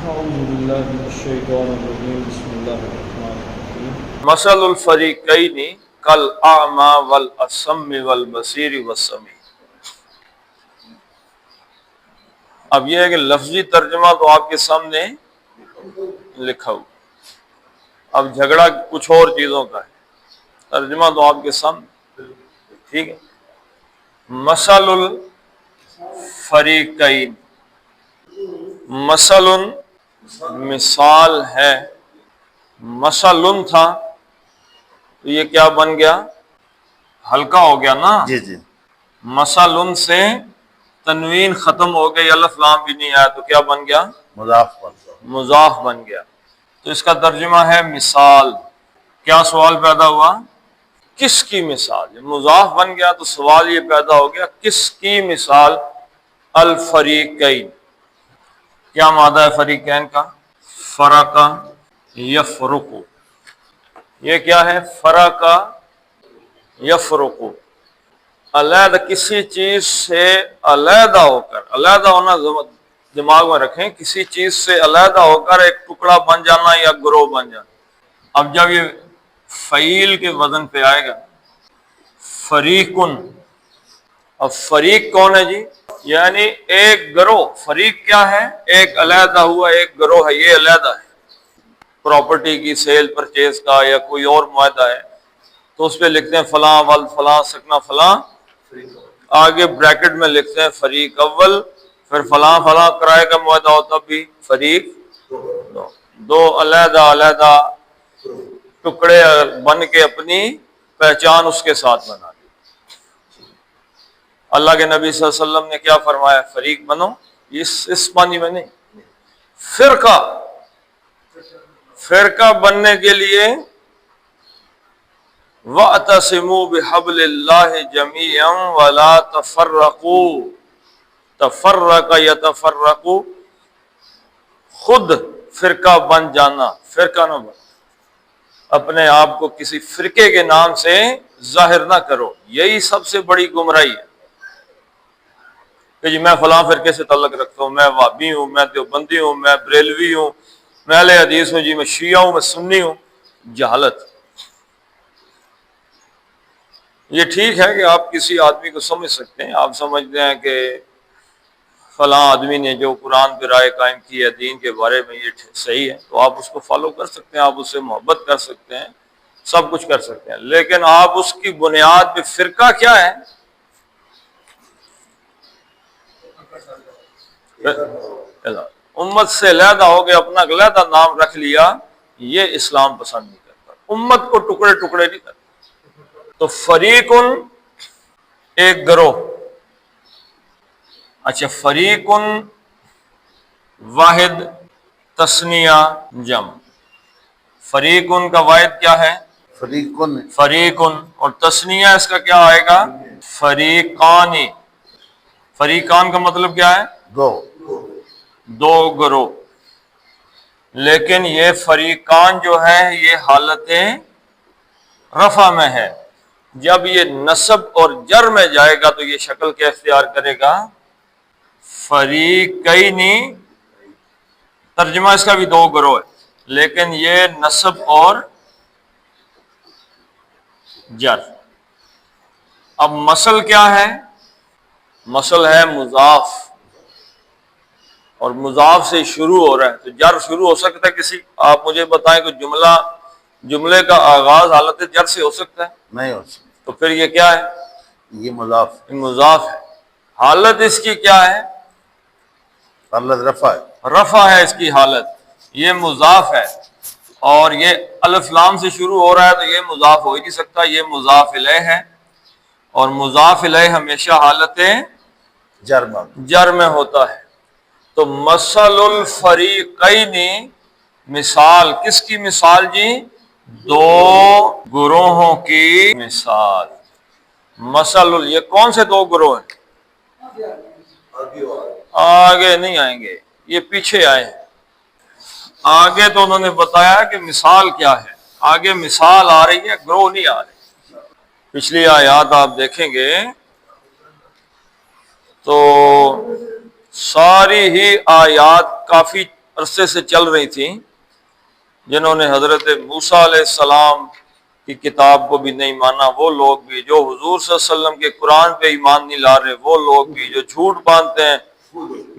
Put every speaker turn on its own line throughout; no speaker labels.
أعوذ بالله من الشيطان الرجيم بسم الله الرحمن الرحيم
مثل الفریقین کالاعمی والاصم والبصیر والسمیع۔ اب یہ ہے کہ لفظی ترجمہ تو آپ کے سامنے لکھا ہوا، اب جھگڑا کچھ اور چیزوں کا ہے، ترجمہ تو آپ کے سامنے ٹھیک ہے۔ مثل الفریقین، مثل مثال ہے، مثلن تھا تو یہ کیا بن گیا؟ ہلکا ہو گیا نا۔
جی
مثلن سے تنوین ختم ہو گئی، الف لام بھی نہیں آیا تو کیا بن گیا؟
مضاف بنتا
مضاف بن گیا۔ تو اس کا ترجمہ ہے مثال۔ کیا سوال پیدا ہوا؟ کس کی مثال؟ مضاف بن گیا تو سوال یہ پیدا ہو گیا کس کی مثال؟ الفریقین۔ کیا مادہ ہے فریقین کا؟ فرقہ یفرقو۔ یہ کیا ہے؟ فرقہ یفرقو، علیحدہ کسی چیز سے علیحدہ ہو کر، علیحدہ ہونا دماغ میں رکھیں، کسی چیز سے علیحدہ ہو کر ایک ٹکڑا بن جانا یا گروہ بن جانا۔ اب جب یہ فعیل کے وزن پہ آئے گا فریقن، اب فریق کون ہے جی؟ یعنی ایک گروہ۔ فریق کیا ہے؟ ایک علیحدہ ہوا ایک گروہ ہے، یہ علیحدہ ہے۔ پراپرٹی کی سیل پرچیز کا یا کوئی اور معاہدہ ہے تو اس پہ لکھتے ہیں فلاں ول فلاں سکنا فلاں، آگے بریکٹ میں لکھتے ہیں فریق اول، پھر فلاں فلاں کرائے کا معاہدہ ہوتا بھی فریق دو۔ دو علیحدہ علیحدہ ٹکڑے بن کے اپنی پہچان اس کے ساتھ بنا دی۔ اللہ کے نبی صلی اللہ علیہ وسلم نے کیا فرمایا؟ فریق بنو، اس معنی میں نہیں، فرقہ بننے کے لیے وَاعْتَصِمُوا بِحَبْلِ اللَّهِ جَمِيعًا وَلَا تَفَرَّقُوا۔ تفرق یتفرق، خود فرقہ بن جانا، فرقہ نہ بن، اپنے آپ کو کسی فرقے کے نام سے ظاہر نہ کرو۔ یہی سب سے بڑی گمراہی ہے کہ جی میں فلاں فرقے سے تعلق رکھتا ہوں، میں وہابی ہوں، میں دیوبندی ہوں، میں بریلوی ہوں، میں اہل حدیث ہوں، جی میں شیعہ ہوں، میں سنی ہوں۔ جہالت۔ یہ ٹھیک ہے کہ آپ کسی آدمی کو سمجھ سکتے ہیں، آپ سمجھتے ہیں کہ فلاں آدمی نے جو قرآن پہ رائے قائم کی ہے دین کے بارے میں یہ صحیح ہے، تو آپ اس کو فالو کر سکتے ہیں، آپ اس سے محبت کر سکتے ہیں، سب کچھ کر سکتے ہیں، لیکن آپ اس کی بنیاد پہ فرقہ کیا ہے؟ امت سے علیحدہ ہو گئے، اپنا علیحدہ نام رکھ لیا، یہ اسلام پسند نہیں کرتا، امت کو ٹکڑے ٹکڑے نہیں کرتا۔ تو فریقن ایک گروہ، اچھا فریقن واحد تثنیہ جمع، فریقن کا واحد کیا ہے؟
فریقن،
فریقن، اور تثنیہ اس کا کیا آئے گا؟ فریقانی۔ فریقان کا مطلب کیا ہے؟ دو گروہ۔ لیکن یہ فریقان جو ہے یہ حالت رفع میں ہے، جب یہ نصب اور جر میں جائے گا تو یہ شکل کیا اختیار کرے گا؟ فریقینی۔ ترجمہ اس کا بھی دو گروہ ہے، لیکن یہ نصب اور جر۔ اب مثل کیا ہے؟ مثل ہے مضاف، اور مضاف سے شروع ہو رہا ہے تو جر شروع ہو سکتا ہے کسی، آپ مجھے بتائیں کہ جملے کا آغاز حالت جر سے ہو سکتا ہے؟
نہیں ہو سکتا،
تو پھر یہ کیا ہے؟
یہ مضاف،
مضاف ہے۔ حالت اس کی کیا ہے؟
حالت رفع ہے،
رفع ہے اس کی حالت، یہ مضاف ہے، اور یہ الف لام سے شروع ہو رہا ہے تو یہ مضاف ہو ہی نہیں سکتا، یہ مضاف الیہ ہے، اور مضاف الیہ ہمیشہ حالت جر میں ہوتا ہے۔ تو مثل الفریقین، مثال کس کی مثال جی؟ دو گروہوں کی مثال۔ مثل یہ کون سے دو گروہ ہیں؟ آگے نہیں آئیں گے، یہ پیچھے آئے ہیں، آگے تو انہوں نے بتایا کہ مثال کیا ہے، آگے مثال آ رہی ہے، گروہ نہیں آ رہی۔ پچھلی آیات آپ دیکھیں گے تو ساری ہی آیات کافی عرصے سے چل رہی تھیں، جنہوں نے حضرت موسیٰ علیہ السلام کی کتاب کو بھی نہیں مانا وہ لوگ بھی، جو حضور صلی اللہ علیہ وسلم کے قرآن پہ ایمان نہیں لا رہے وہ لوگ بھی، جو جھوٹ باندھتے ہیں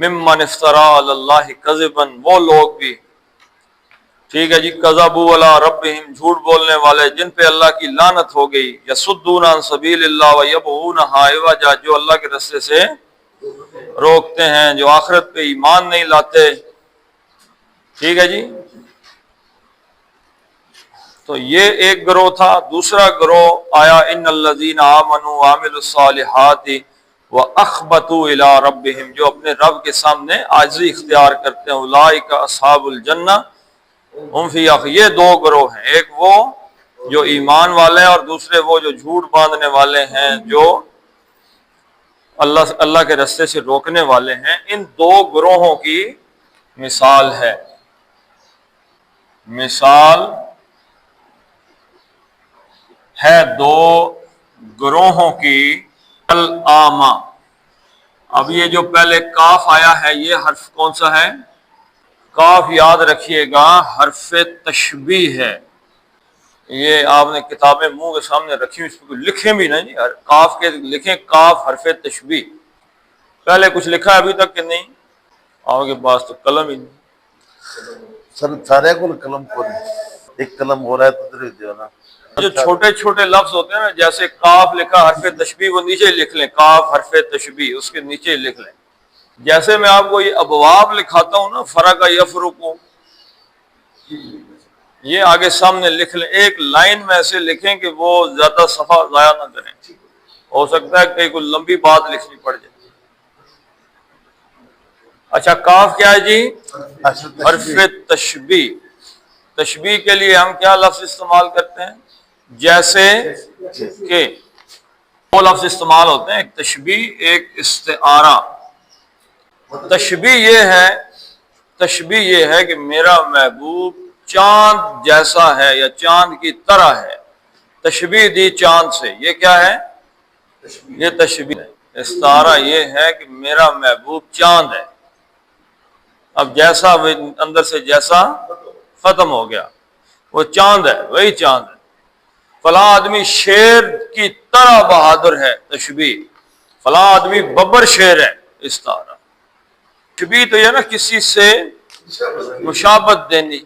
ممن افترا علی اللہ کذبا وہ لوگ بھی، ٹھیک ہے جی، کذبوا علی ربہم جھوٹ بولنے والے جن پہ اللہ کی لعنت ہو گئی، یصدون عن سبیل اللہ ویبغونہا عوجا جو اللہ کے راستے سے روکتے ہیں، جو آخرت پہ ایمان نہیں لاتے، ٹھیک ہے جی۔ تو یہ ایک گروہ تھا۔ دوسرا گروہ آیا ان الذین آمنوا وعملوا الصالحات واخبتوا الی ربہم جو اپنے رب کے سامنے عاجزی اختیار کرتے ہیں، اولئک اصحاب الجنہ ہم فیہا، یہ دو گروہ ہیں، ایک وہ جو ایمان والے ہیں اور دوسرے وہ جو جھوٹ باندھنے والے ہیں، جو اللہ کے راستے سے روکنے والے ہیں۔ ان دو گروہوں کی مثال ہے، مثال ہے دو گروہوں کی العامہ۔ اب یہ جو پہلے کاف آیا ہے یہ حرف کون سا ہے؟ کاف یاد رکھیے گا حرف تشبیہ ہے۔ یہ آپ نے کتابیں منہ کے سامنے رکھی ہوئی، اس کو لکھیں بھی نا جی، کاف کے لکھیں کاف حرف تشبیہ۔ پہلے کچھ لکھا ہے ابھی تک کہ نہیں؟ آپ کے پاس تو قلم ہی نہیں۔
سر سارے کو قلم کو نہیں، ایک قلم ہو رہا ہے تو ادھر دیو نا۔
جو چھوٹے چھوٹے لفظ ہوتے ہیں نا، جیسے کاف لکھا حرف تشبیہ، وہ نیچے لکھ لیں، کاف حرف تشبیہ اس کے نیچے لکھ لیں۔ جیسے میں آپ کو یہ ابواب لکھاتا ہوں نا، فرق یفرق، یہ آگے سامنے لکھ لیں، ایک لائن میں ایسے لکھیں کہ وہ زیادہ صفحہ ضائع نہ کریں، ہو سکتا ہے کہ کوئی لمبی بات لکھنی پڑ جائے۔ اچھا کاف کیا ہے جی؟ حرف تشبیہ۔ تشبیہ کے لیے ہم کیا لفظ استعمال کرتے ہیں؟ جیسے کہ دو لفظ استعمال ہوتے ہیں، ایک تشبیہ ایک استعارہ۔ تشبیہ یہ ہے کہ میرا محبوب چاند جیسا ہے یا چاند کی طرح ہے، تشبیہ دی چاند سے، یہ کیا ہے؟ یہ تشبیہ ہے۔ استعارہ یہ ہے کہ میرا محبوب چاند ہے، اب جیسا اندر سے جیسا ختم ہو گیا، وہ چاند ہے، وہی چاند ہے۔ فلاں آدمی شیر کی طرح بہادر ہے، تشبیہ۔ فلاں آدمی ببر شیر ہے، استعارہ۔ تشبیہ تو یہ نا کسی سے مشابہت دینی،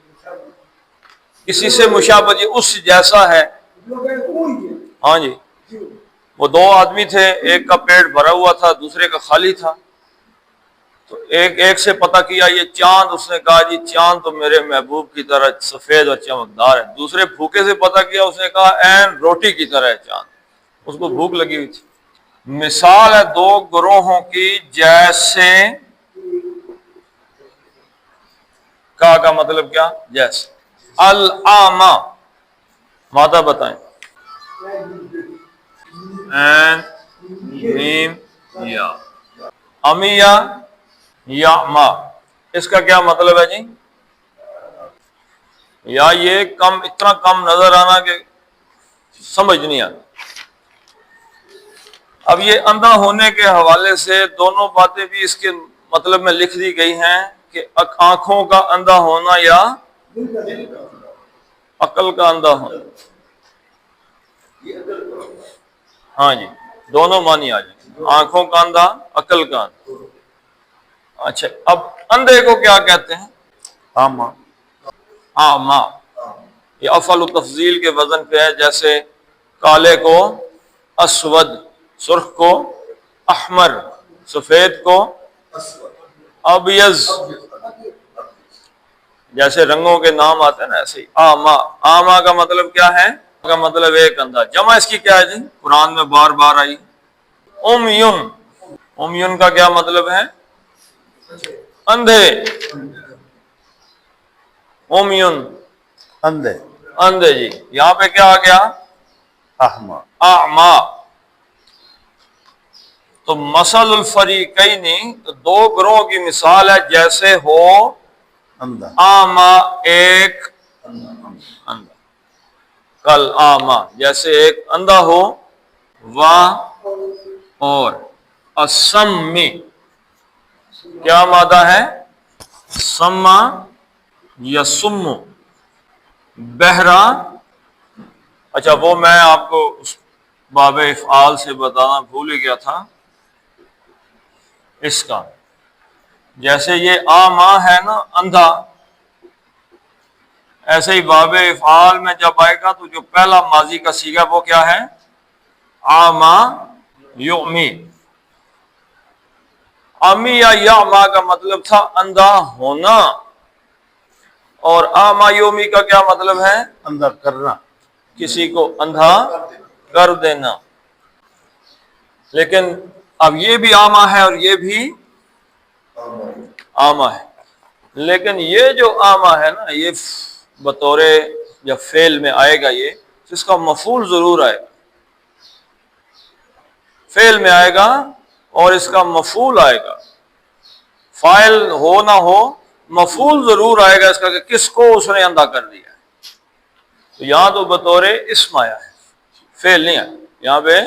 کسی سے مشابہت، یہ اس جیسا ہے۔ ہاں جی، وہ دو آدمی تھے، ایک کا پیٹ بھرا ہوا تھا دوسرے کا خالی تھا، تو ایک سے پتہ کیا یہ چاند، اس نے کہا جی چاند تو میرے محبوب کی طرح سفید اور چمکدار ہے۔ دوسرے بھوکے سے پتہ کیا، اس نے کہا این روٹی کی طرح ہے چاند، اس کو بھوک لگی ہوئی تھی۔ مثال ہے دو گروہوں کی، جیسے کا مطلب کیا؟ جیسے۔ العامہ مادہ بتائیں، این میم یا، امیہ یعما، اس کا کیا مطلب ہے جی؟ یا یہ کم، اتنا کم نظر آنا کہ سمجھ نہیں آتی۔ اب یہ اندھا ہونے کے حوالے سے دونوں باتیں بھی اس کے مطلب میں لکھ دی گئی ہیں کہ آنکھوں کا اندھا ہونا یا عقل کا اندھا ہونا۔ ہاں جی، دونوں معنی آ جائیں گے، آنکھوں کا اندھا، عقل کا اندھا۔ اچھا اب اندھے کو کیا کہتے ہیں؟
آما۔
آما، یہ افعل تفضیل کے وزن پہ ہے، جیسے کالے کو اسود، سرخ کو احمر، سفید کو ابیض، جیسے رنگوں کے نام آتے ہیں نا ایسے ہی آما۔ آما کا مطلب کیا ہے؟ کا مطلب ایک اندھا۔ جمع اس کی کیا ہے جی؟ قرآن میں بار بار آئی، امیون۔ امیون کا کیا مطلب ہے؟ اندھے، امیون
اندھے،
اندھے جی۔ یہاں پہ کیا آ گیا؟
احما۔
اعما۔ تو مثل الفریقین، تو دو گروہوں کی مثال ہے، جیسے ہو
اندھا،
اعما ایک اندھا، کل اعما جیسے ایک اندھا ہو، اور اسمی کیا مادہ ہے؟ سما یا سم، بہرا. اچھا وہ میں آپ کو اس باب افعال سے بتانا بھول ہی گیا تھا. اس کا جیسے یہ آما ہے نا اندھا، ایسے ہی باب افعال میں جب آئے گا تو جو پہلا ماضی کا صیغہ وہ کیا ہے؟ آما یعمی. امی یا یعما کا مطلب تھا اندھا ہونا، اور آما یومی کا کیا مطلب ہے؟
اندھا کرنا.
کسی کو اندھا کر دینا. لیکن اب یہ بھی آما ہے اور یہ بھی آما ہے، لیکن یہ جو آما ہے نا یہ بطور جب فعل میں آئے گا، یہ اس کا مفعول ضرور آئے گا، فعل میں آئے گا اور اس کا مفعول آئے گا. فاعل ہو نہ ہو مفعول ضرور آئے گا اس کا کہ کس کو اس نے اندھا کر دیا. تو یہاں تو بطور اسم آیا ہے، فعل نہیں آیا، یہاں پہ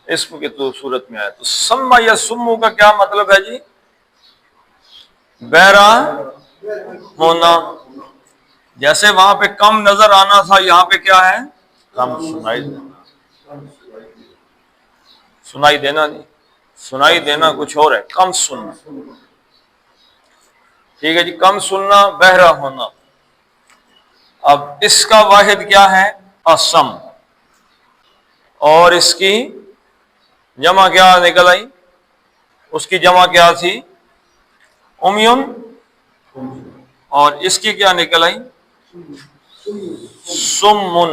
اسم کی تو صورت میں آیا. تو سما یا سمو کا کیا مطلب ہے جی؟ بہرا ہونا. جیسے وہاں پہ کم نظر آنا تھا، یہاں پہ کیا ہے؟
کم سنائی دینا.
سنائی دینا نہیں، سنائی دینا کچھ اور ہے، کم سننا. ٹھیک ہے جی، کم سننا، بہرا ہونا. اب اس کا واحد کیا ہے؟ اسم. اور اس کی جمع کیا نکل آئی؟ اس کی جمع کیا تھی؟ امیون. اور اس کی کیا نکل آئی؟ سمن،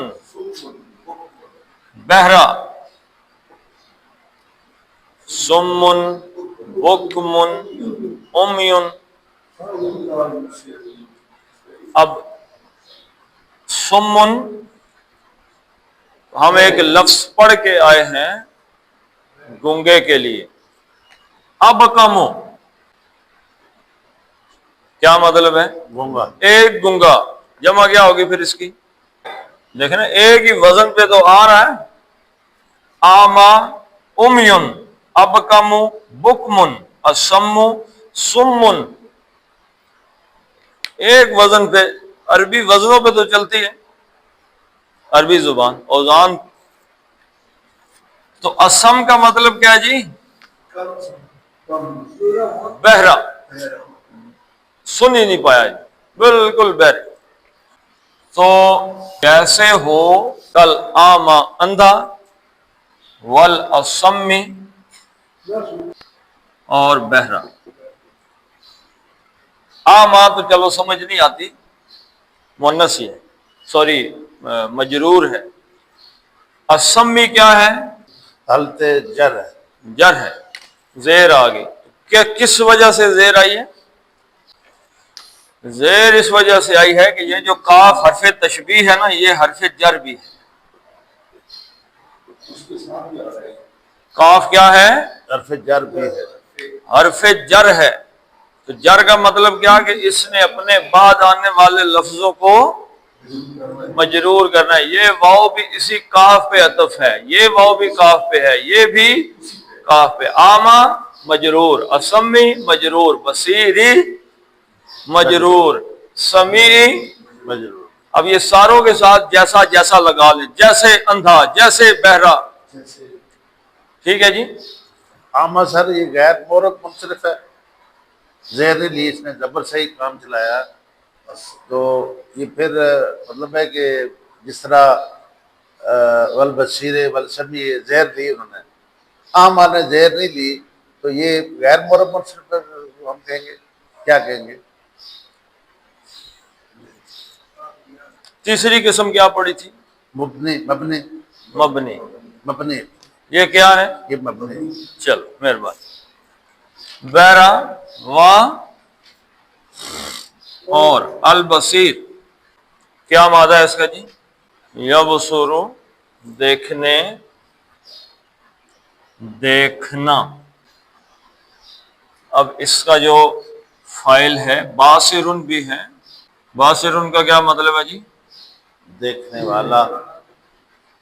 بہرا. سمن، بکمن، امیون. اب سمن ہم ایک لفظ پڑھ کے آئے ہیں گونگے کے لیے. اب کمو کیا مطلب ہے؟
گونگا.
ایک گنگا. جمع کیا ہوگی پھر اس کی؟ دیکھیں نا ایک ہی وزن پہ تو آ رہا ہے. آما امیون، اب کمو بکمن، اسمو سمن. ایک وزن پہ، عربی وزنوں پہ تو چلتی ہے عربی زبان، اوزان. تو اسم کا مطلب کیا جی؟ بہرا. سن ہی نہیں پایا جی، بالکل بہرے. تو کیسے ہو کل آما اندھا، والاسم اور بہرا. آما تو چلو سمجھ نہیں آتی، مؤنث ہی ہے، سوری مجرور ہے. اسمی کیا ہے؟
حالت جر ہے.
جر ہے، زیر آ گئی. کس وجہ سے زیر آئی ہے؟ زیر اس وجہ سے آئی ہے کہ یہ جو کاف حرف تشبیہ ہے نا، یہ حرف جر بھی ہے. کاف کیا ہے؟
حرف جر بھی ہے.
حرف جر ہے. تو جر کا مطلب کیا کہ اس نے اپنے بعد آنے والے لفظوں کو مجرور کرنا ہے. یہ واو بھی اسی کاف پہ عطف ہے، یہ واو بھی کاف پہ ہے، یہ بھی کاف پہ. آما مجرور، اسمی مجرور، بصیری مجرور، سمیع
مجرور.
اب یہ ساروں کے ساتھ جیسا جیسا لگا لیں، جیسے اندھا، جیسے بہرا. ٹھیک ہے جی.
آما سر یہ غیر مورد منصرف ہے، زیر نہیں لی اس نے، زبر سے ہی کام چلایا. تو یہ پھر مطلب ہے کہ جس طرح والبصیر والسمیع زیر لی انہوں نے، آما نے زیر نہیں لی، تو یہ غیر مورد منصرف ہم کہیں گے. کیا کہیں گے؟
تیسری قسم کیا پڑی تھی؟
مبنی. مبنی.
مبنی.
مبنی.
یہ کیا ہے؟
یہ مبنی.
چلو مہربانی. بہرا و اور البصیر کیا مادہ ہے اس کا جی؟ یبصرو، دیکھنے، دیکھنا. اب اس کا جو فاعل ہے باصرن بھی ہے. باصرن کا کیا مطلب ہے جی؟
دیکھنے والا.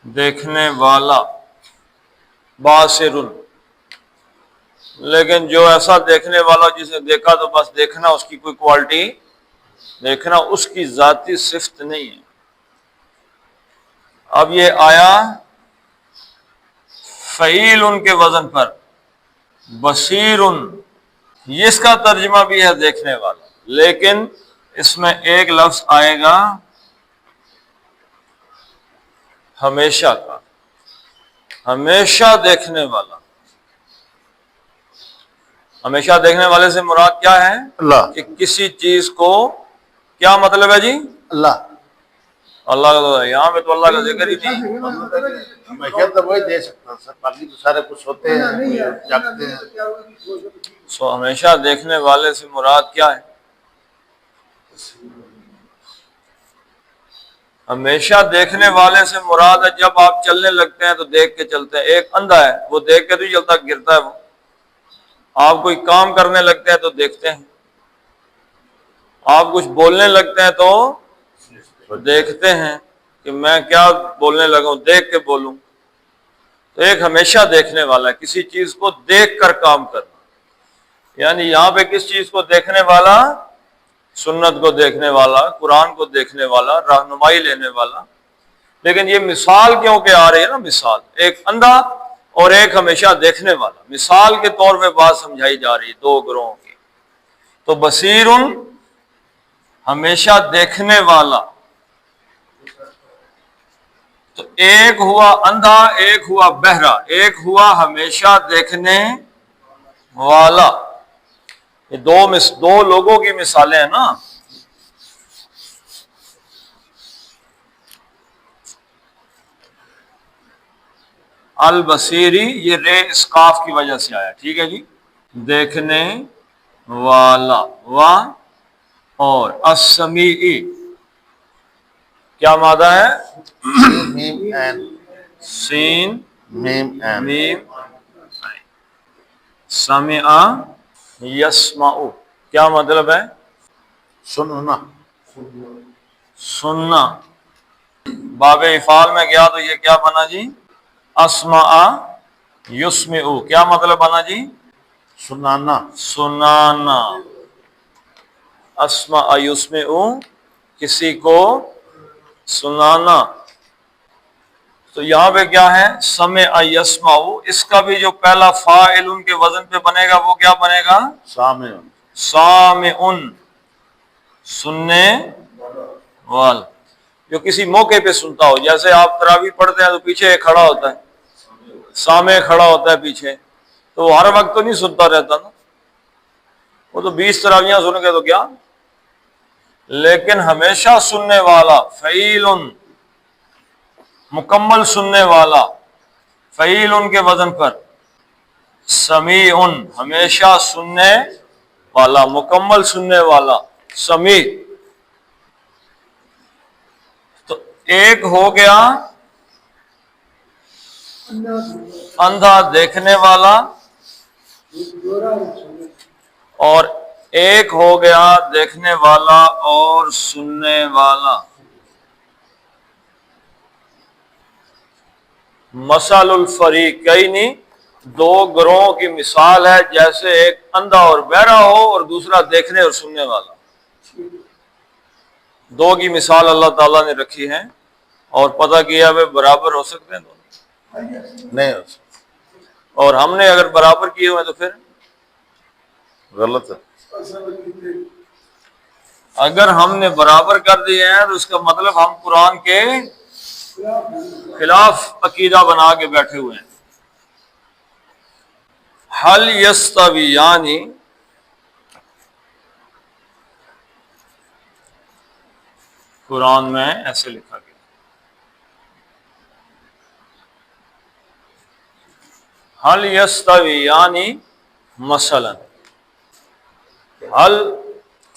دیکھنے والا، باصرن. لیکن جو ایسا دیکھنے والا جسے دیکھا تو بس دیکھنا، اس کی کوئی کوالٹی دیکھنا، اس کی ذاتی صفت نہیں ہے۔ اب یہ آیا فعیل ان کے وزن پر، بصیر، یہ اس کا ترجمہ بھی ہے دیکھنے والا، لیکن اس میں ایک لفظ آئے گا ہمیشہ کا، ہمیشہ دیکھنے والا۔ ہمیشہ دیکھنے والے سے مراد کیا ہے؟
اللہ،
کہ کسی چیز کو، کیا مطلب ہے جی؟
اللہ،
اللہ کا، یہاں پہ تو اللہ کا ذکر ہی نہیں۔
ہمیشہ تو وہی دے سکتا سر، باقی تو سارے کچھ ہوتے ہیں، جاگتے ہیں۔
سو ہمیشہ دیکھنے والے سے مراد کیا ہے؟ ہمیشہ دیکھنے والے سے مراد ہے جب آپ چلنے لگتے ہیں تو دیکھ کے چلتے ہیں۔ ایک اندھا ہے، وہ دیکھ کے تو چلتا، گرتا ہے وہ۔ آپ کوئی کام کرنے لگتے ہیں تو دیکھتے ہیں، آپ کچھ بولنے لگتے ہیں تو دیکھتے ہیں کہ میں کیا بولنے لگا ہوں، دیکھ کے بولوں۔ تو ایک ہمیشہ دیکھنے والا ہے، کسی چیز کو دیکھ کر کام کرنا۔ یعنی یہاں پہ کس چیز کو دیکھنے والا؟ سنت کو دیکھنے والا، قرآن کو دیکھنے والا، رہنمائی لینے والا۔ لیکن یہ مثال کیوں کہ آ رہی ہے نا، مثال ایک اندھا اور ایک ہمیشہ دیکھنے والا، مثال کے طور پہ بات سمجھائی جا رہی ہے دو گروہوں کی۔ تو بصیر ہمیشہ دیکھنے والا، تو ایک ہوا اندھا، ایک ہوا بہرا، ایک ہوا ہمیشہ دیکھنے والا۔ یہ دو لوگوں کی مثالیں ہیں نا۔ البصیری، یہ رے اسکاف کی وجہ سے آیا، ٹھیک ہے جی، دیکھنے والا۔ اور السمیعی کیا مادہ ہے؟
میم این،
سین
میم این،
میم، سمع یسمع، کیا مطلب ہے؟
سننا۔
سننا۔ باب افعال میں گیا تو یہ کیا بنا جی؟ اسمع یسمع، کیا مطلب بنا جی؟
سنانا۔
سنانا۔ اسمع یسمع، کسی کو سنانا۔ تو یہاں پہ کیا ہے؟ سمع یسمع، اس کا بھی جو پہلا فاعل ان کے وزن پہ بنے گا وہ کیا بنے گا؟
سامع۔
سامع، سننے والا، جو کسی موقع پہ سنتا ہو۔ جیسے آپ تراویح پڑھتے ہیں تو پیچھے ایک کھڑا ہوتا ہے، سامع کھڑا ہوتا ہے پیچھے، تو وہ ہر وقت تو نہیں سنتا رہتا نا، وہ تو 20 تراویحاں سن کے تو کیا، لیکن ہمیشہ سننے والا، فعیل، مکمل سننے والا، فعیل ان کے وزن پر، سمیع، ہمیشہ سننے والا، مکمل سننے والا، سمیع۔ تو ایک ہو گیا اندھا دیکھنے والا، اور ایک ہو گیا دیکھنے والا اور سننے والا۔ مثل الفریقین، دو گروہوں کی مثال ہے، جیسے ایک اندھا اور بہرا ہو اور دوسرا دیکھنے اور سننے والا۔ دو کی مثال اللہ تعالیٰ نے رکھی ہے، اور پتہ کیا وہ برابر ہو سکتے ہیں دونوں؟
نہیں ہو سکتا،
اور ہم نے اگر برابر کیے ہوئے تو پھر
غلط ہے۔
اگر ہم نے برابر کر دیے ہیں تو اس کا مطلب ہم قرآن کے خلاف عقیدہ بنا کے بیٹھے ہوئے ہیں۔ حل یستویان، قرآن میں ایسے لکھا گیا، حل یستویان مثلا، حل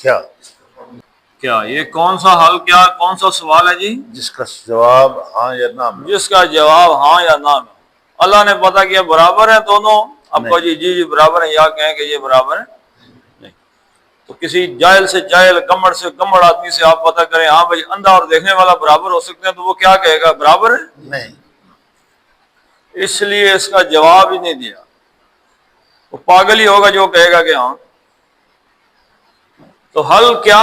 کیا، یہ کون سا حل، کیا کون سا سوال ہے جی؟
جس کا جواب ہاں یا نہ میں۔
جس کا جواب ہاں یا نہ میں۔ اللہ نے پتہ کیا برابر ہیں دونوں، اب کو جی برابر ہیں، یا کہیں کہ یہ برابر ہے نہیں۔ تو کسی جاہل سے جاہل، گمڑ سے گمڑ آدمی سے آپ پتہ کریں ہاں بھائی اندھا اور دیکھنے والا برابر ہو سکتے ہیں، تو وہ کیا کہے گا؟ برابر ہے
نہیں،
اس لیے اس کا جواب ہی نہیں دیا۔ وہ پاگل ہی ہوگا جو کہے گا کہ ہاں. تو حل کیا؟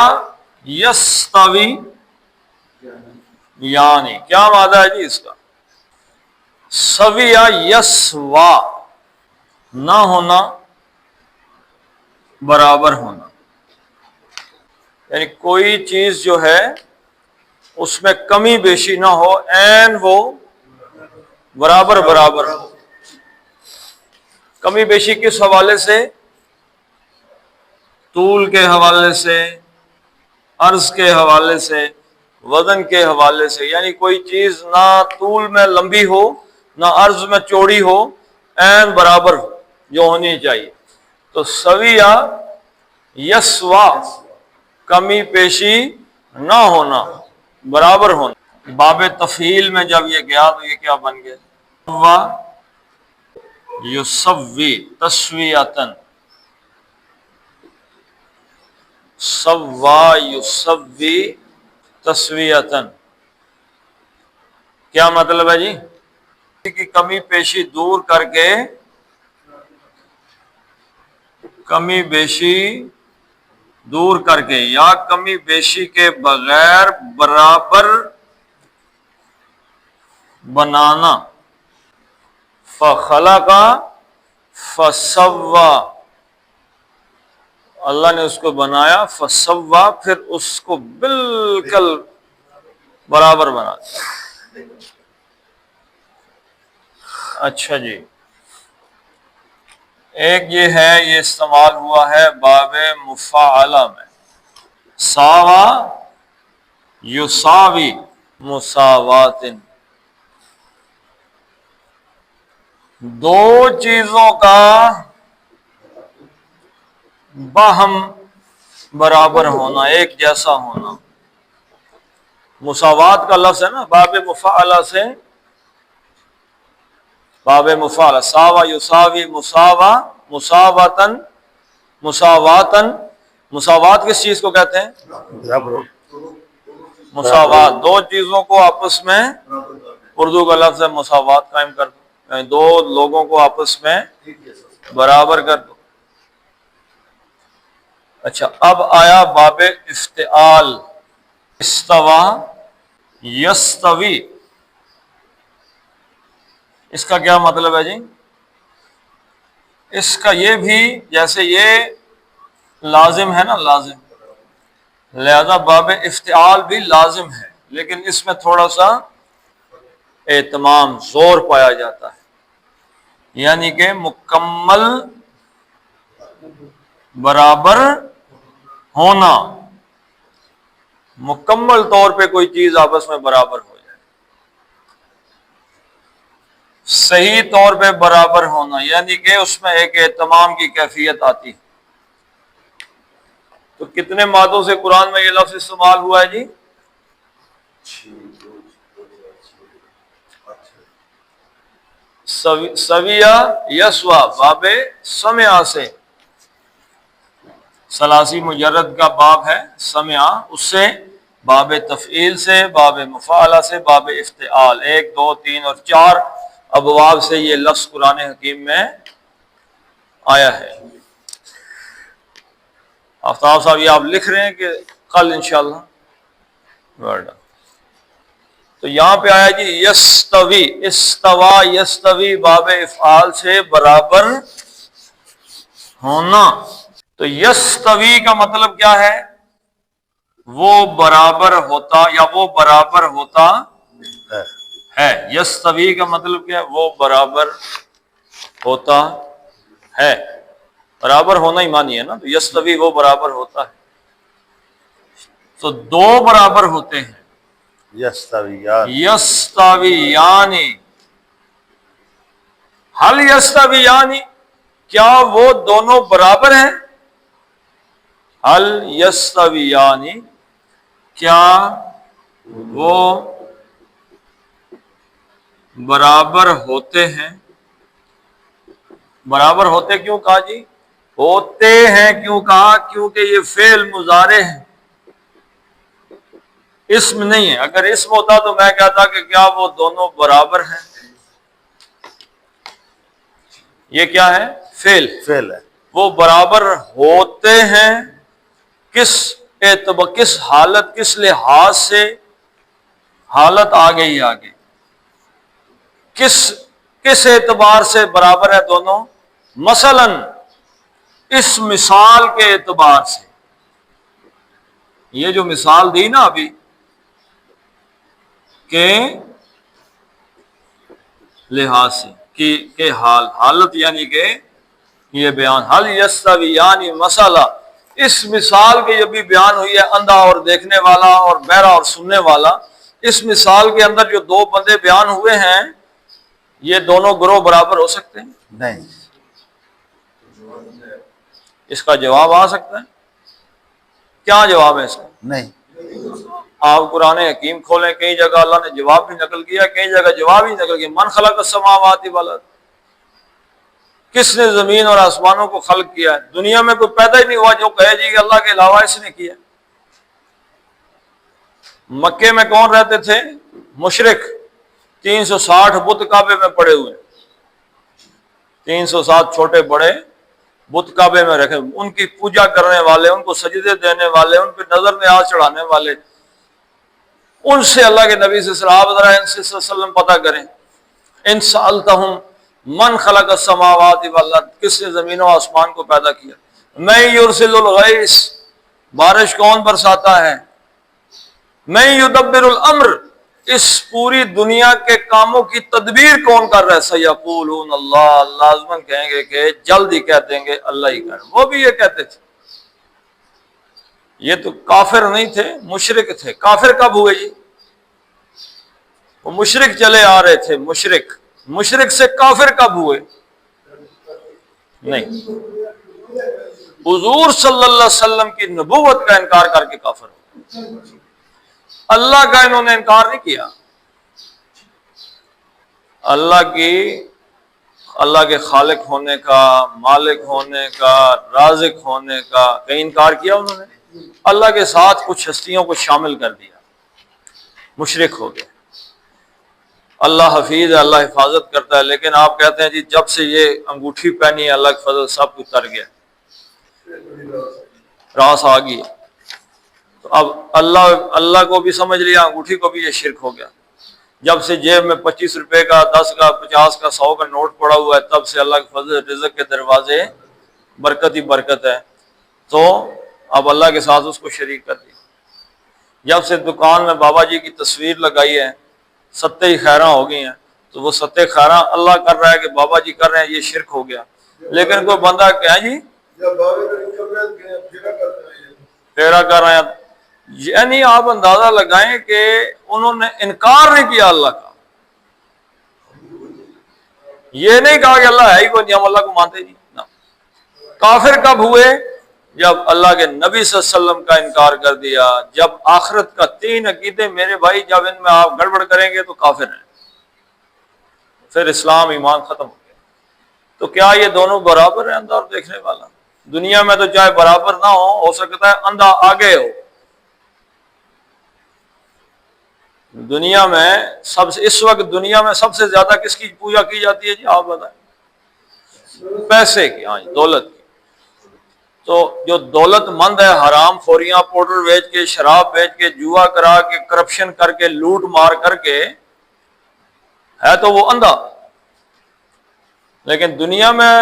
یستوی یعنی کیا مادہ ہے جی اس کا؟ سویا یسوا، نہ ہونا برابر ہونا، یعنی کوئی چیز جو ہے اس میں کمی بیشی نہ ہو، عین ہو، برابر برابر ہو. کمی بیشی کس حوالے سے؟ طول کے حوالے سے، عرض کے حوالے سے، وزن کے حوالے سے. یعنی کوئی چیز نہ طول میں لمبی ہو نہ عرض میں چوڑی ہو، عین برابر ہو جو ہونی چاہیے. تو سویا یسوا، کمی بیشی نہ ہونا، برابر ہونا. باب تفعیل میں جب یہ گیا تو یہ کیا بن گیا؟ سوا یسوی تسویتن، سوا یسوی تسویتن. کیا مطلب ہے جی؟ کی کمی بیشی دور کر کے، کمی بیشی دور کر کے یا کمی بیشی کے بغیر برابر بنانا. فخلق فسوا، اللہ نے اس کو بنایا، فسوا، پھر اس کو بالکل برابر بنا دیا. اچھا جی، ایک یہ ہے، یہ استعمال ہوا ہے باب مفاعلہ میں، ساوا یساوی مساوات. دو چیزوں کا باہم برابر ہونا، ایک جیسا ہونا. مساوات کا لفظ ہے نا باب مفاعلہ سے، باب مفاعلہ، ساوا یساوی مساوا مساواتن مساواتن. مساوات کس چیز کو کہتے ہیں؟ مساوات. دو چیزوں کو آپس میں، اردو کا لفظ ہے مساوات، قائم کر دو، یعنی دو لوگوں کو آپس میں برابر کر دو. اچھا، اب آیا باب افتعال، استوا یستوی. اس کا کیا مطلب ہے جی؟ اس کا یہ بھی، جیسے یہ لازم ہے نا، لازم، لہذا باب افتعال بھی لازم ہے، لیکن اس میں تھوڑا سا اہتمام، زور پایا جاتا ہے. یعنی کہ مکمل برابر ہونا، مکمل طور پہ کوئی چیز آپس میں برابر ہو جائے، صحیح طور پہ برابر ہونا، یعنی کہ اس میں ایک اہتمام کی کیفیت آتی. تو کتنے مادوں سے قرآن میں یہ لفظ استعمال ہوا ہے جی؟ سویا یسوا، باب سمع سے، ثلاثی مجرد کا باب ہے سمع، اس سے باب تفعیل سے، باب مفاعلہ سے، باب افتعال، 1 2 3 اور 4 ابواب سے یہ لفظ قرآن حکیم میں آیا ہے. آفتاب صاحب یہ آپ لکھ رہے ہیں کہ کل انشاءاللہ؟ تو یہاں پہ آیا جی یستوی، استوا یستوی، باب افعال سے برابر ہونا. تو یستوی کا مطلب کیا ہے؟ وہ برابر ہوتا یا وہ برابر ہوتا ہے. یستوی کا مطلب کیا ہے؟ وہ برابر ہوتا ہے. برابر ہونا ہی مانی ہے نا، تو یستوی وہ برابر ہوتا ہے. تو دو برابر ہوتے ہیں، یستویانی. حل یستویانی، کیا وہ دونوں برابر ہیں؟ حل یستویانی، کیا وہ برابر ہوتے ہیں؟ برابر ہوتے کیوں کہا جی؟ ہوتے ہیں کیوں کہا؟ کیونکہ یہ فعل مضارع ہے، اسم نہیں ہے. اگر اسم ہوتا تو میں کہتا کہ کیا وہ دونوں برابر ہیں. یہ کیا ہے؟ فعل
فعل ہے.
وہ برابر ہوتے ہیں کس اعتبار، کس حالت، کس لحاظ سے؟ حالت آگے ہی آگے. کس اعتبار سے برابر ہے دونوں؟ مثلا اس مثال کے اعتبار سے. یہ جو مثال دی نا ابھی کہ لحاظ سے کہ حالت یعنی کہ یہ بیان حل یستویان مسئلہ، اس مثال کے یہ بھی بیان ہوئی ہے، اندھا اور دیکھنے والا اور بہرا اور سننے والا. اس مثال کے اندر جو دو بندے بیان ہوئے ہیں یہ دونوں گروہ برابر ہو سکتے ہیں؟
نہیں.
اس کا جواب آ سکتا ہے؟ کیا جواب ہے اس کا؟
نہیں.
آپ قرآن حکیم کھولیں، کئی جگہ اللہ نے جواب بھی نقل کیا، کئی جگہ جواب ہی نقل کیا. من خلق السماوات والارض، کس نے زمین اور آسمانوں کو خلق کیا ہے؟ دنیا میں کوئی پیدا ہی نہیں ہوا جو کہے جی کہ اللہ کے علاوہ اس نے کیا. مکے میں کون رہتے تھے؟ مشرک. 360 بت کعبے میں پڑے ہوئے، 360 چھوٹے بڑے بت کعبے میں رکھے، ان کی پوجا کرنے والے، ان کو سجدے دینے والے، ان پہ نظر نیاز چڑھانے والے. ان سے اللہ کے نبی سے صحابہ ذرا ان سے وسلم پتہ کریں، ان سألتہم من خلق السماوات والارض، کس نے زمین و آسمان کو پیدا کیا؟ من یرسل الغیث، بارش کون برساتا ہے؟ من یدبر الامر، اس پوری دنیا کے کاموں کی تدبیر کون کر رہا ہے؟ سیقولون اللہ، لازماً کہیں گے کہ جلد ہی کہہ دیں گے اللہ ہی کر. وہ بھی یہ کہتے تھے. یہ تو کافر نہیں تھے، مشرک تھے. کافر کب ہوئے جی؟ وہ مشرک چلے آ رہے تھے. مشرک سے کافر کب ہوئے؟ نہیں، حضور صلی اللہ علیہ وسلم کی نبوت کا انکار کر کے کافر ہوئے. اللہ کا انہوں نے انکار نہیں کیا. اللہ کے خالق ہونے کا، مالک ہونے کا، رازق ہونے کا کہیں انکار کیا انہوں نے؟ اللہ کے ساتھ کچھ ہستیوں کو شامل کر دیا، مشرک ہو گئے. اللہ حفیظ ہے، اللہ حفاظت کرتا ہے، لیکن آپ کہتے ہیں جی جب سے یہ انگوٹھی پہنی ہے اللہ کے فضل سب کچھ تر گیا، راس آ گئی. تو اب اللہ کو بھی سمجھ لیا، انگوٹھی کو بھی یہ شرک ہو گیا. جب سے جیب میں 25 روپے کا، 10 کا، 50 کا، 100 کا نوٹ پڑا ہوا ہے تب سے اللہ کے فضل رزق کے دروازے برکت ہی برکت ہے. تو اب اللہ کے ساتھ اس کو شریک کر دیا. جب سے دکان میں بابا جی کی تصویر لگائی ہے، ستے ہی خیراں ہو گئی ہیں، تو وہ ستے خیراں اللہ کر رہا ہے کہ بابا جی کر رہے ہیں، یہ شرک ہو گیا. لیکن کوئی بندہ کہ جی پھیرا کر رہے ہیں، یعنی آپ اندازہ لگائیں کہ انہوں نے انکار نہیں کیا اللہ کا. یہ نہیں کہا کہ اللہ ہے ہی کوئی نہیں، ہم اللہ کو مانتے نہیں. کافر کب ہوئے؟ جب اللہ کے نبی صلی اللہ علیہ وسلم کا انکار کر دیا. جب آخرت کا 3 عقیدے میرے بھائی جب ان میں آپ گڑبڑ کریں گے تو کافر ہیں، پھر اسلام ایمان ختم ہو گیا. تو کیا یہ دونوں برابر ہیں، اندھا اور دیکھنے والا؟ دنیا میں تو چاہے برابر نہ ہو سکتا ہے اندھا آگے ہو. دنیا میں اس وقت دنیا میں سب سے زیادہ کس کی پوجا کی جاتی ہے جی آپ بتائیں؟ پیسے کی، ہاں جی، دولت کی. تو جو دولت مند ہے، حرام خوریاں، پاؤڈر بیچ کے، شراب بیچ کے، جوا کرا کے، کرپشن کر کے، لوٹ مار کر کے ہے تو وہ اندھا. لیکن دنیا میں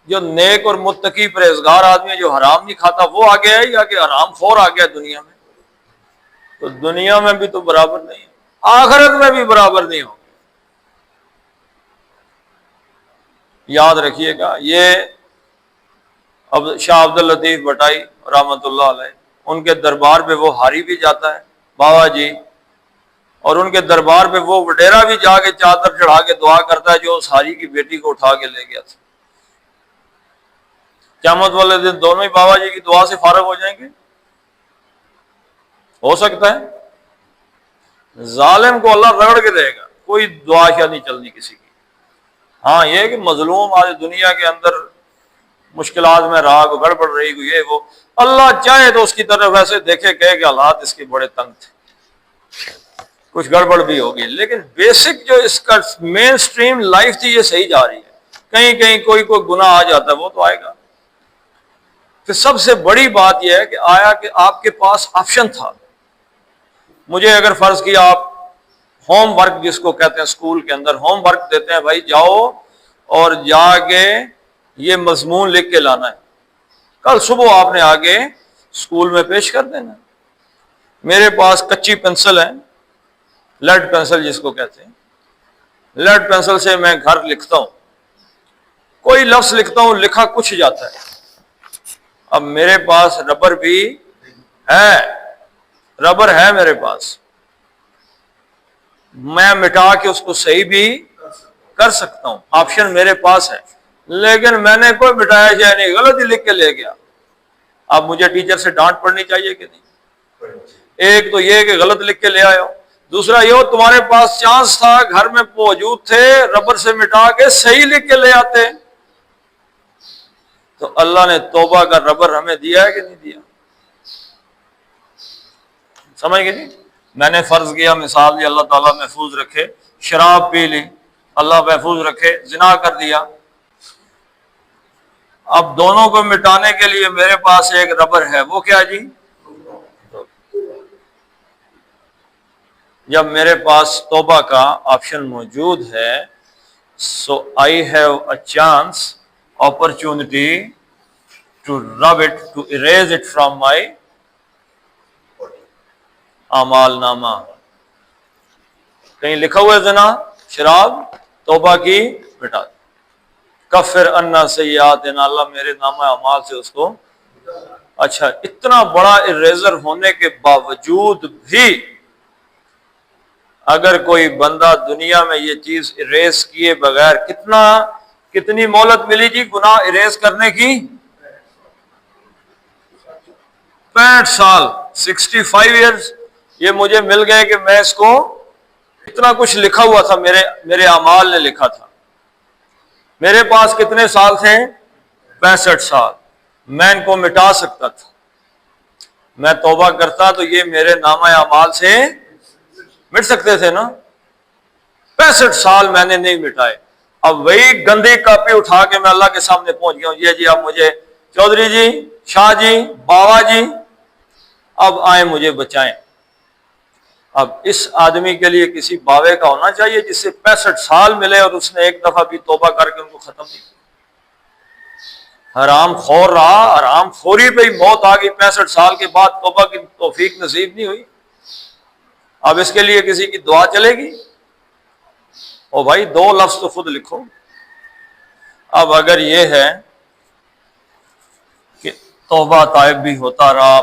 جو نیک اور متقی پرہیزگار آدمی ہے جو حرام نہیں کھاتا وہ آگے ہے یا کہ حرام خور آ گیا دنیا میں؟ تو دنیا میں بھی تو برابر نہیں ہے، آخرت میں بھی برابر نہیں ہو. یاد رکھیے گا. یہ اب شاہ عبد اللطیف بٹائی رحمۃ اللہ علیہ، ان کے دربار پہ وہ ہاری بھی جاتا ہے بابا جی، اور ان کے دربار پہ وہ وڈیرا بھی جا کے چادر چڑھا کے دعا کرتا ہے جو اس ہاری کی بیٹی کو اٹھا کے لے گیا تھا. قیامت والے دن دونوں ہی بابا جی کی دعا سے فارغ ہو جائیں گے؟ ہو سکتا ہے؟ ظالم کو اللہ رگڑ کے دے گا، کوئی دعا کیا نہیں چلنی کسی کی. ہاں یہ کہ مظلوم آج دنیا کے اندر مشکلات میں رہا، کو گڑبڑ رہی کو یہ وہ، اللہ چاہے تو اس کی طرف ایسے دیکھے کہے کہ حالات اس کے بڑے تنگ تھے، کچھ گڑبڑ بھی ہوگی، لیکن بیسک جو اس کا مین سٹریم لائف تھی یہ صحیح جا رہی ہے. کہیں کہیں کوئی گناہ آ جاتا ہے، وہ تو آئے گا۔ پھر سب سے بڑی بات یہ ہے کہ آیا کہ آپ کے پاس آپشن تھا۔ مجھے اگر فرض کیا آپ ہوم ورک جس کو کہتے ہیں اسکول کے اندر ہوم ورک دیتے ہیں، بھائی جاؤ اور جا کے یہ مضمون لکھ کے لانا ہے، کل صبح آپ نے آگے اسکول میں پیش کر دینا۔ میرے پاس کچی پنسل ہے، لیڈ پنسل جس کو کہتے ہیں، لیڈ پنسل سے میں گھر لکھتا ہوں، کوئی لفظ لکھتا ہوں، لکھا کچھ جاتا ہے۔ اب میرے پاس ربر بھی ہے، ربر ہے میرے پاس، میں مٹا کے اس کو صحیح بھی کر سکتا ہوں، آپشن میرے پاس ہے، لیکن میں نے کوئی مٹایا جائے نہیں، غلط ہی لکھ کے لے گیا۔ اب مجھے ٹیچر سے ڈانٹ پڑنی چاہیے کہ نہیں؟ ایک تو یہ کہ غلط لکھ کے لے آئے ہو، دوسرا یہ تمہارے پاس چانس تھا، گھر میں موجود تھے، ربر سے مٹا کے صحیح لکھ کے لے آتے۔ تو اللہ نے توبہ کا ربر ہمیں دیا ہے کہ نہیں دیا؟ سمجھ گئے جی؟ میں نے فرض کیا، مثال دی، اللہ تعالیٰ محفوظ رکھے، شراب پی لی، اللہ محفوظ رکھے، زنا کر دیا۔ اب دونوں کو مٹانے کے لیے میرے پاس ایک ربر ہے، وہ کیا جی؟ جب میرے پاس توبہ کا آپشن موجود ہے، so I have a chance, opportunity to rub it, to erase it from my اعمال نامہ۔ کہیں لکھا ہوا ہے زنا، شراب، توبہ کی مٹا دے، کفر عنا سیئاتنا، اللہ میرے نامہ اعمال سے اس کو۔ اچھا، اتنا بڑا اریزر ہونے کے باوجود بھی اگر کوئی بندہ دنیا میں یہ چیز اریز کیے بغیر، کتنی مہلت ملی جی گناہ اریز کرنے کی؟ 65 سال، 65 ایئرز یہ مجھے مل گئے کہ میں اس کو، اتنا کچھ لکھا ہوا تھا، میرے اعمال نے لکھا تھا۔ میرے پاس کتنے سال تھے؟ 65 سال، میں ان کو مٹا سکتا تھا، میں توبہ کرتا تو یہ میرے نامہ اعمال سے مٹ سکتے تھے نا۔ 65 سال میں نے نہیں مٹائے، اب وہی گندی کاپی اٹھا کے میں اللہ کے سامنے پہنچ گیا ہوں، یہ جی اب مجھے چودھری جی، شاہ جی، باوا جی اب آئیں مجھے بچائیں۔ اب اس آدمی کے لیے کسی باوے کا ہونا چاہیے جس سے 65 سال ملے اور اس نے ایک دفعہ بھی توبہ کر کے ان کو ختم نہیں کیا۔ حرام خور رہا، حرام خوری پہ ہی موت آ گئی، 65 سال کے بعد توبہ کی توفیق نصیب نہیں ہوئی۔ اب اس کے لیے کسی کی دعا چلے گی؟ او بھائی 2 لفظ تو خود لکھو۔ اب اگر یہ ہے کہ توبہ طائب بھی ہوتا رہا،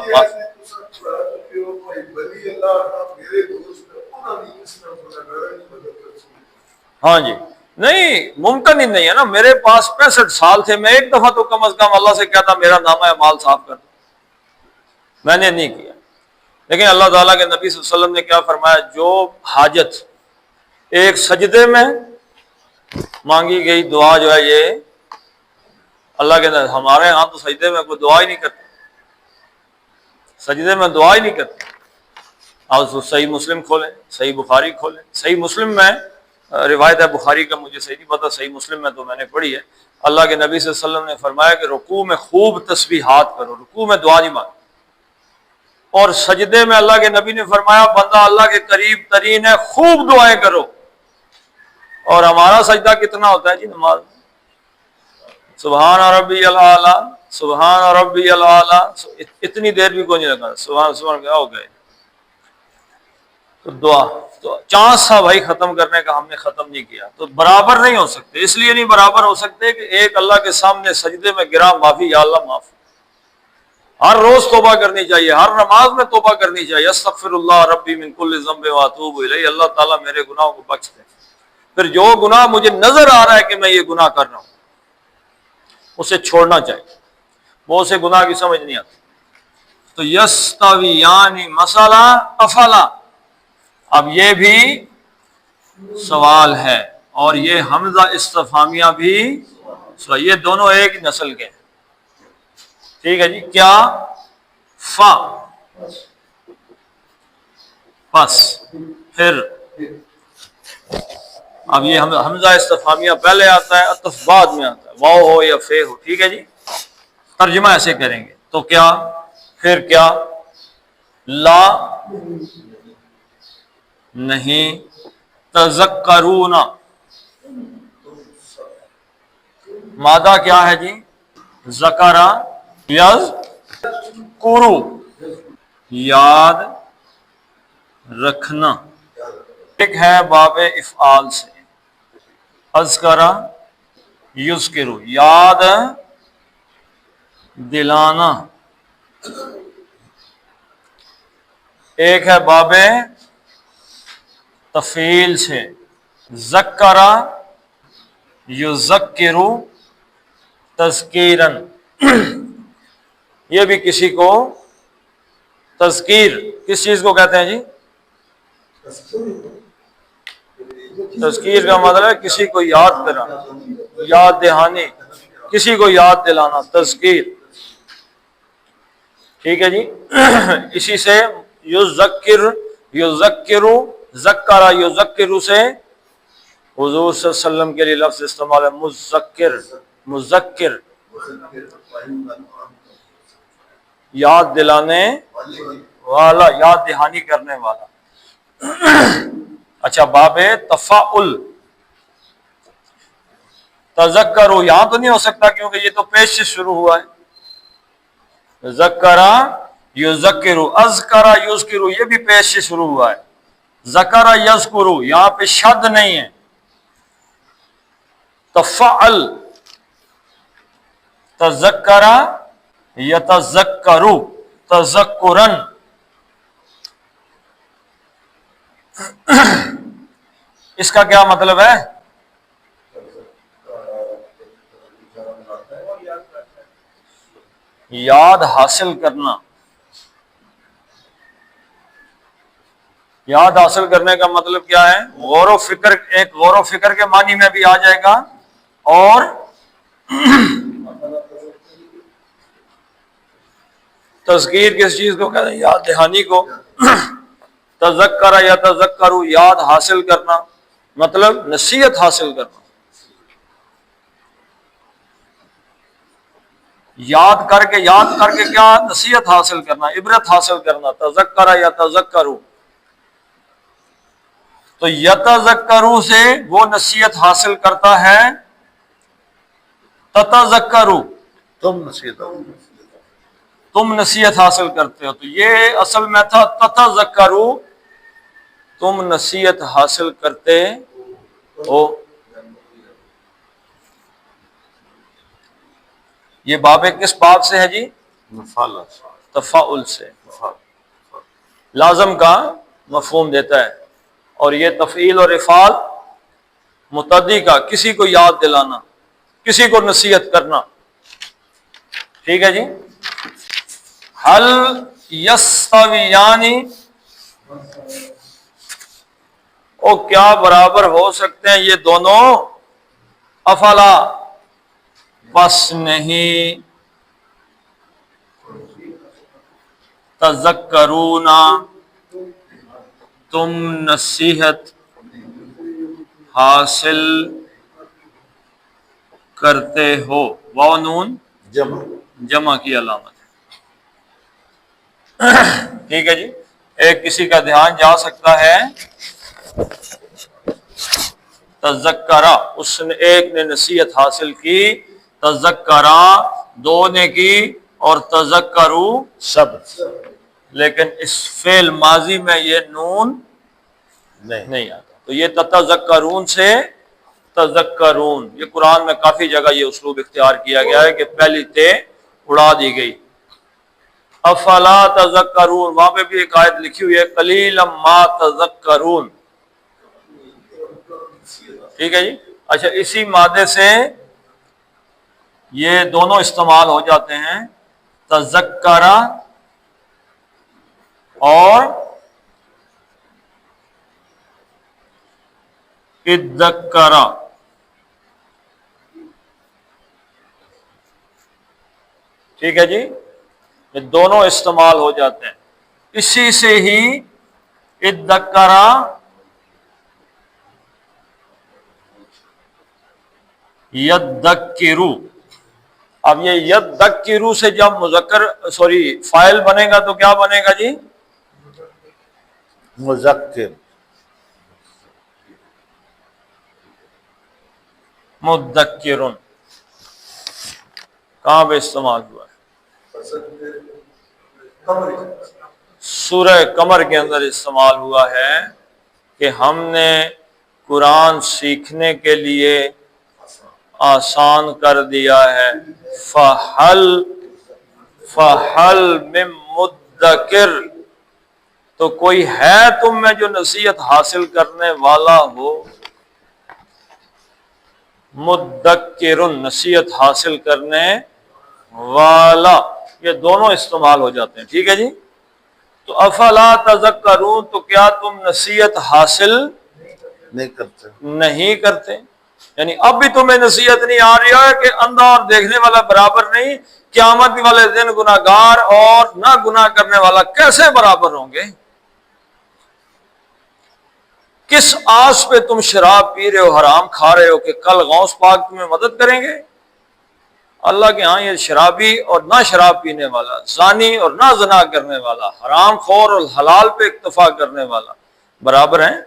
ہاں جی، نہیں ممکن ہی نہیں ہے نا، میرے پاس 65 سال تھے، میں ایک دفعہ تو کم از کم اللہ سے کہتا میرا نامہ اعمال صاف کر دو، میں نے نہیں کیا۔ لیکن اللہ تعالیٰ کے نبی صلی اللہ علیہ وسلم نے کیا فرمایا؟ جو حاجت ایک سجدے میں مانگی گئی دعا جو ہے، یہ اللہ کے نبی، ہمارے ہاں تو سجدے میں کوئی دعا ہی نہیں کرتا، سجدے میں دعا ہی نہیں کرتا۔ آپ صحیح مسلم کھولیں، صحیح بخاری کھولیں، صحیح مسلم میں روایت ہے بخاری کا، مجھے صحیح نہیں پتا، صحیح مسلم میں تو میں نے پڑھی ہے، اللہ کے نبی صلی اللہ علیہ وسلم نے فرمایا کہ رکوع میں خوب تسبیحات کرو، رکوع میں دعا نہیں مانگو، اور سجدے میں اللہ کے نبی نے فرمایا بندہ اللہ کے قریب ترین ہے، خوب دعائیں کرو۔ اور ہمارا سجدہ کتنا ہوتا ہے جی نماز میں؟ سبحان ربی الاعلیٰ، سبحان ربی الاعلیٰ، اتنی دیر بھی کوئی نہیں لگا، سبحان کیا ہو گئے۔ تو دعا تو چانس تھا بھائی ختم کرنے کا، ہم نے ختم نہیں کیا، تو برابر نہیں ہو سکتے، اس لیے نہیں برابر ہو سکتے کہ ایک اللہ کے سامنے سجدے میں گرا، معافی یا اللہ معاف، ہر روز توبہ کرنی چاہیے، ہر نماز میں توبہ کرنی چاہیے، استغفر اللہ ربی من کل ذنب واتوب الیہ، اللہ تعالیٰ میرے گناہوں کو بخش دے۔ پھر جو گناہ مجھے نظر آ رہا ہے کہ میں یہ گناہ کر رہا ہوں، اسے چھوڑنا چاہیے، وہ اسے گناہ کی سمجھ نہیں آتی۔ تو یستویان مسئلہ افلا، اب یہ بھی سوال ہے، اور یہ حمزہ استفہامیہ بھی، یہ دونوں ایک نسل کے ہیں، ٹھیک ہے جی۔ کیا؟ فا، پس، پھر، اب یہ حمزہ استفہامیہ پہلے آتا ہے، عطف بعد میں آتا ہے، واو ہو یا فے ہو، ٹھیک ہے جی. ترجمہ ایسے کریں گے تو کیا، پھر کیا، لا نہیں تذکرون، مادہ کیا ہے جی، ذکرہ یذکرو، یاد رکھنا. ایک ہے باب افعال سے، اذکرہ یذکرو، یاد دلانا. ایک ہے باب تفعیل سے، ذکرہ یذکرو تذکیرن. یہ بھی کسی کو تذکیر، کس چیز کو کہتے ہیں جی، تذکیر کا مطلب ہے کسی کو یاد کرانا، یاد دہانی، کسی کو یاد دلانا، تذکیر. ٹھیک ہے جی. اسی سے یذکر، یذکرو، ذکر یذکرو سے حضور صلی اللہ علیہ وسلم کے لیے لفظ استعمال ہے مذکر، مذکر یاد دلانے والا، یاد دہانی کرنے والا. اچھا، باب تفاعل، تذکرو یہاں تو نہیں ہو سکتا کیونکہ یہ تو پیش سے شروع ہوا ہے. ذکرہ یذکرو، اذکرہ یذکرو یہ بھی پیش سے شروع ہوا ہے. ذکرہ یذکرو یہاں پہ شد نہیں ہے. تفعل، تذکرہ یتذکرو تذکرن. اس کا کیا مطلب ہے، یاد حاصل کرنا. یاد حاصل کرنے کا مطلب کیا ہے، غور و فکر، ایک غور و فکر کے معنی میں بھی آ جائے گا، اور تذکیر کس چیز کو کہتے ہیں، یاد دہانی کو. تذکرہ یا تذکرو یاد حاصل کرنا، مطلب نصیحت حاصل کرنا، یاد کر کے کیا، نصیحت حاصل کرنا، عبرت حاصل کرنا. تذکرہ یا تذکرو، تو یتذکرو سے وہ نصیحت حاصل کرتا ہے، تتذکرو تم نصیحت حاصل کرتے ہو. تو یہ اصل میں تھا تتذکرو، تم نصیحت حاصل کرتے ہو. یہ باب کس باب سے ہے جی، تفاعل سے، لازم کا مفہوم دیتا ہے. اور یہ تفعیل اور افعال متعدی کا، کسی کو یاد دلانا، کسی کو نصیحت کرنا. ٹھیک ہے جی. حل یستویان، او کیا برابر ہو سکتے ہیں یہ دونوں، افلا بس نہیں، تذکرون تم نصیحت حاصل کرتے ہو. واو نون جمع کی علامت ہے. ٹھیک ہے جی. ایک کسی کا دھیان جا سکتا ہے، تذکرہ اس نے، ایک نے نصیحت حاصل کی، تذکرہ دو نے کی، اور تذکرو سب. لیکن اس فعل ماضی میں یہ نون نہیں آتا. تو یہ تتذکرون سے تذکرون، یہ قرآن میں کافی جگہ یہ اسلوب اختیار کیا گیا ہے کہ پہلی تے اڑا دی گئی. افلا تذکرون، وہاں پہ بھی ایک آیت لکھی ہوئی ہے قلیلا ما تذکرون. ٹھیک ہے جی. اچھا، اسی مادے سے یہ دونوں استعمال ہو جاتے ہیں، تذکرہ اور اذکرہ. ٹھیک ہے جی. یہ دونوں استعمال ہو جاتے ہیں. اسی سے ہی اذکرہ یدکرو، اب یہ یدکرو سے جب مذکر فاعل بنے گا تو کیا بنے گا جی؟
مذکر.
مدکرن کہاں پہ استعمال ہوا ہے؟ سورہ قمر کے اندر استعمال ہوا ہے کہ ہم نے قرآن سیکھنے کے لیے آسان کر دیا ہے. فہل من مدکر، تو کوئی ہے تم میں جو نصیحت حاصل کرنے والا ہو. مدکرن نصیحت حاصل کرنے والا، یہ دونوں استعمال ہو جاتے ہیں. ٹھیک ہے جی. تو افلا تذکرون، تو کیا تم نصیحت حاصل نہیں کرتے؟ یعنی اب بھی تمہیں نصیحت نہیں آ رہی ہے کہ اندھا اور دیکھنے والا برابر نہیں، قیامت والے دن گناہگار اور نہ گناہ کرنے والا کیسے برابر ہوں گے؟ کس آس پہ تم شراب پی رہے ہو، حرام کھا رہے ہو کہ کل غوث پاک تمہیں مدد کریں گے؟ اللہ کے ہاں یہ شرابی اور نہ شراب پینے والا، زانی اور نہ زنا کرنے والا، حرام خور اور حلال پہ اکتفا کرنے والا برابر ہیں؟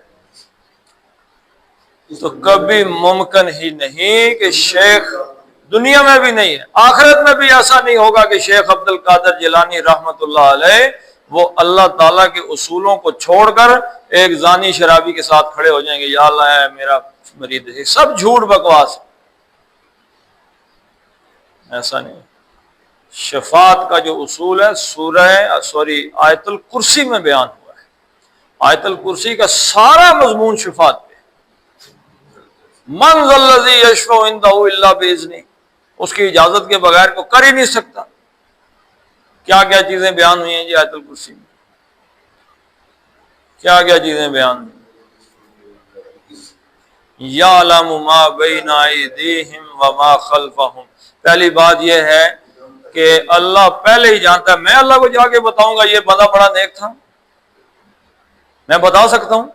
تو کبھی ممکن ہی نہیں کہ شیخ، دنیا میں بھی نہیں ہے، آخرت میں بھی ایسا نہیں ہوگا کہ شیخ عبد القادر جیلانی رحمت اللہ علیہ وہ اللہ تعالیٰ کے اصولوں کو چھوڑ کر ایک زانی شرابی کے ساتھ کھڑے ہو جائیں گے، یا اللہ ہے میرا مرید ہے. سب جھوٹ بکواس، ایسا نہیں. شفاعت کا جو اصول ہے آیت الکرسی میں بیان ہوا ہے. آیت الکرسی کا سارا مضمون شفاعت پہ. من ذا الذی یشفع عندہ الا باذنہ، اس کی اجازت کے بغیر کو کر ہی نہیں سکتا. کیا کیا چیزیں بیان ہوئی ہیں جی آیت الکرسی میں؟ کیا کیا چیزیں بیان ہوئی؟ یعلم ما بین ایدیہم وما خلفہم. پہلی بات یہ ہے کہ اللہ پہلے ہی جانتا ہے. میں اللہ کو جا کے بتاؤں گا یہ بندہ بڑا نیک تھا؟ میں بتا سکتا ہوں؟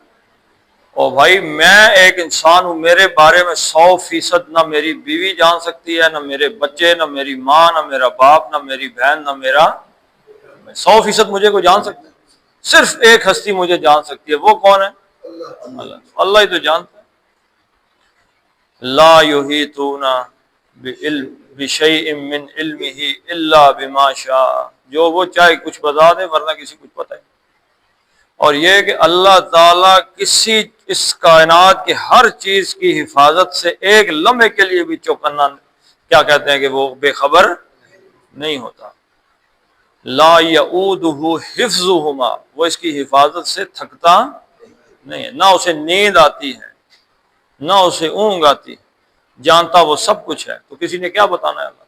اور بھائی میں ایک انسان ہوں، میرے بارے میں 100% نہ میری بیوی جان سکتی ہے، نہ میرے بچے، نہ میری ماں، نہ میرا باپ، نہ میری بہن، نہ میرا 100% مجھے کوئی جان سکتا ہے؟ صرف ایک ہستی مجھے جان سکتی ہے، وہ کون ہے؟ اللہ. اللہ ہی تو جانتا ہے. لا یحیطون بشیء من علمہ الا بما شاء، جو وہ چاہے کچھ بتا دے ورنہ کسی کچھ پتہ ہے. اور یہ کہ اللہ تعالیٰ کسی اس کائنات کی ہر چیز کی حفاظت سے ایک لمحے کے لیے بھی چوکنا، کیا کہتے ہیں کہ وہ بے خبر نہیں ہوتا. لا یعودہ حفظہما، وہ اس کی حفاظت سے تھکتا نہیں ہے، نہ اسے نیند آتی ہے نہ اسے اونگ آتی ہے، جانتا وہ سب کچھ ہے. تو کسی نے کیا بتانا ہے اللہ؟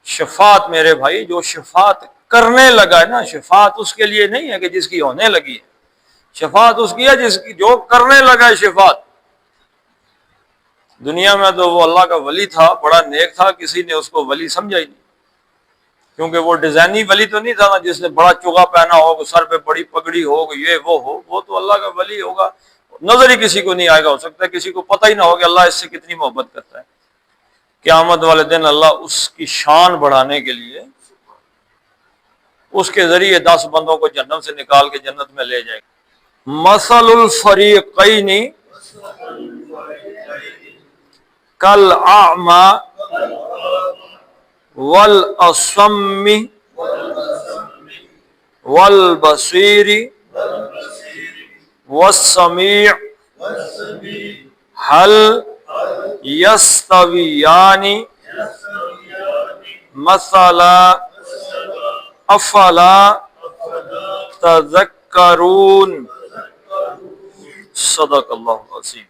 شفاعت میرے بھائی، جو شفاعت کرنے لگا ہے نا، شفاعت اس کے لیے نہیں ہے کہ جس کی ہونے لگی ہے. شفاعت اس کی ہے جس کی جو کرنے لگا ہے. شفاعت دنیا میں تو وہ اللہ کا ولی تھا، بڑا نیک تھا، کسی نے اس کو ولی سمجھا ہی نہیں، کیونکہ وہ ڈیزائنی ولی تو نہیں تھا نا جس نے بڑا چوگا پہنا ہو، سر پہ بڑی پگڑی ہو، یہ وہ ہو. وہ تو اللہ کا ولی ہوگا، نظر ہی کسی کو نہیں آئے گا. ہو سکتا ہے کسی کو پتہ ہی نہ ہو کہ اللہ اس سے کتنی محبت کرتا ہے. قیامت والے دن اللہ اس کی شان بڑھانے کے لیے اس کے ذریعے 10 بندوں کو جنت سے نکال کے جنت میں لے جائے گا. مثل الفریقین کالاعمی والاصم والبصیر والسمیع هل یستویان مثلا افلا تذکرون. صدق اللہ العظیم.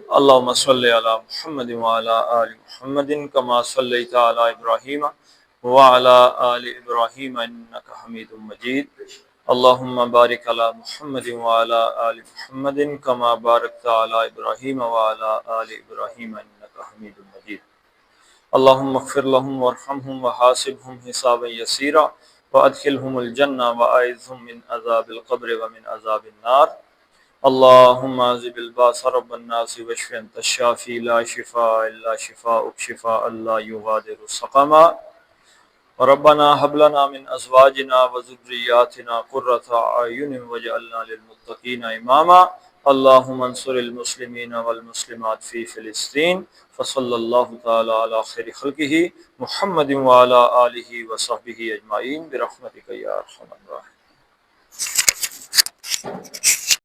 اللهم صل على محمد وعلى آل محمد كما صليت على إبراهيم وعلى آل إبراهيم إنك حميد مجيد. اللهم بارك على محمد وعلى آل محمد كما باركت على إبراهيم وعلى آل إبراهيم إنك حميد مجيد. اللهم اغفر لهم وارحمهم وحاسبهم حسابا يسيرا وادخلهم الجنة وأعذهم من عذاب القبر ومن عذاب النار. اللهم اذهب الباس رب الناس واشف انت الشافي لا شفاء الا شفاءك شفاء لا يغادر سقما ربنا هب لنا من ازواجنا وذرياتنا قرة اعين واجعلنا للمتقين اماما اللهم انصر المسلمين والمسلمات في فلسطين فصلى الله تعالى على خير خلقه محمد وعلى آله وصحبه اجمعين برحمتك يا ارحم الراحمين.